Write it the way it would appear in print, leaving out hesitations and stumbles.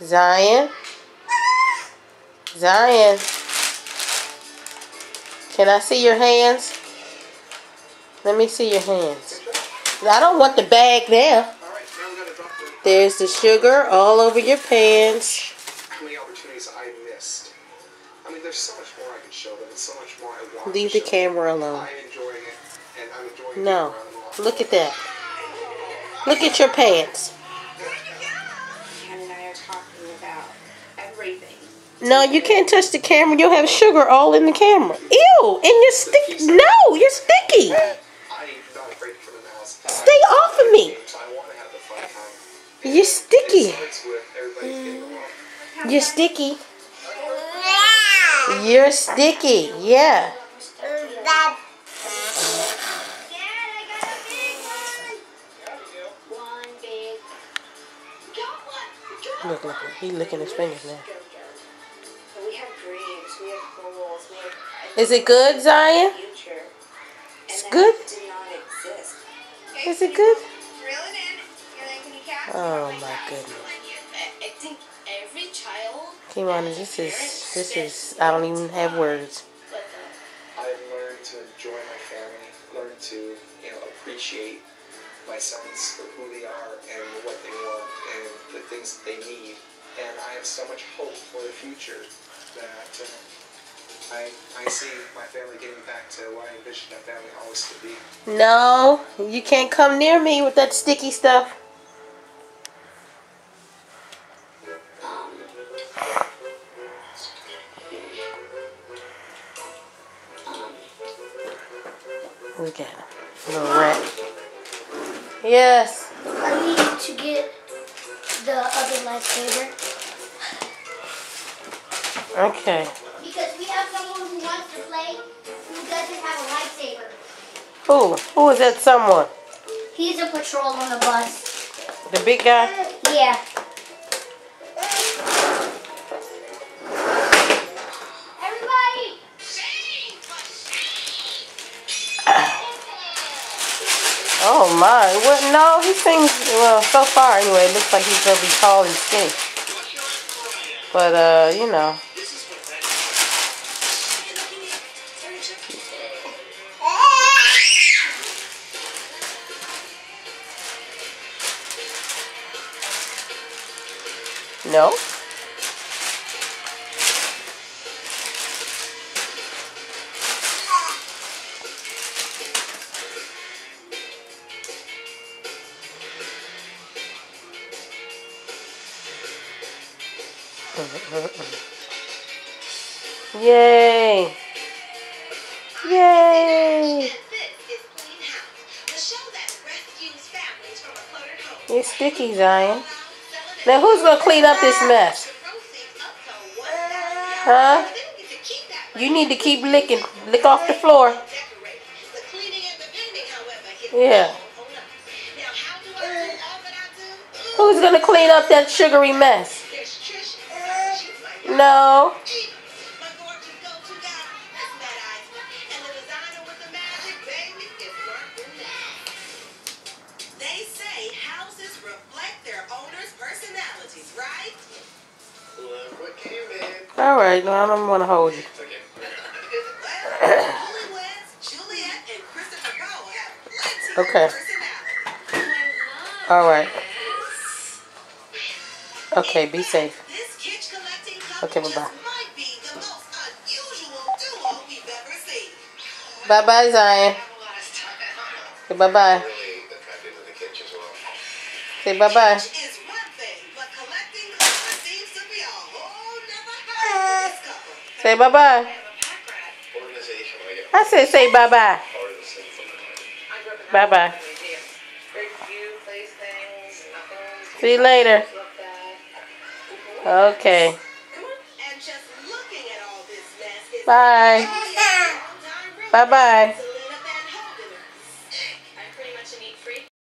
Zion? Zion? Can I see your hands? Let me see your hands. I don't want the bag there. There's the sugar all over your pants. How many opportunities I missed. I mean, there's so much more I can show them. It's so much more I want Leave to the show camera alone. I'm enjoying it, and I'm enjoying No. being around them. Look at that. Look at your pants. Ken and I are talking about everything. No, you can't touch the camera. You'll have sugar all in the camera. Ew! And you're sticky. No, you're sticky. I'm not afraid for the mouse. Stay off of me. I want to have the fun time. You're sticky. It starts with everybody getting along. You're sticky. You're sticky. Yeah. Look, look, look. He's licking his fingers now. We have dreams, we have goals, we have Is it good, Zion? future. It's good? Did not exist. Is it good? Reel it in. You're like, can you catch? Oh my goodness. I think every child. Kimani, this is, I don't even have words. I've learned to enjoy my family, learned to, appreciate my sons for who they are and what they want and the things that they need. And I have so much hope for the future that I see my family getting back to what I envisioned my family always to be. No, you can't come near me with that sticky stuff. Look at him. Little rat. Yes. I need to get the other lightsaber. Okay. Because we have someone who wants to play who doesn't have a lightsaber. Who? Who is that someone? He's a patrol on the bus. The big guy? Yeah. Everybody! Oh my. What? No, he seems, well, so far anyway, it looks like he's going to be tall and skinny. But, you know. No? Yay! Yay! You're sticky, Zion. Now who's gonna clean up this mess? Huh? You need to keep licking. Lick off the floor. Yeah. Who's gonna clean up that sugary mess? No. They say houses reflect their owners' personalities, right? Look what came in. All right, no, I don't want to hold you. Well, newlyweds, Juliet and Christopher Cole have plenty Okay. of personality. All right. Okay, be safe. This kitsch collecting couple Okay, just bye-bye. might be the most unusual duo we've ever seen. Bye-bye, Zion. Say bye-bye. Really attracted to the kitchen as well. Say bye-bye. Is one thing, but collecting clothes seems to be a whole nother hurdle for this couple. Say bye-bye. Organization, I get I said say bye-bye. part of the same from the time. Bye-bye. Very few place things, nothing. See you later. Looked at. Okay. And just looking at all this mess is Bye. a long time road. Bye-bye.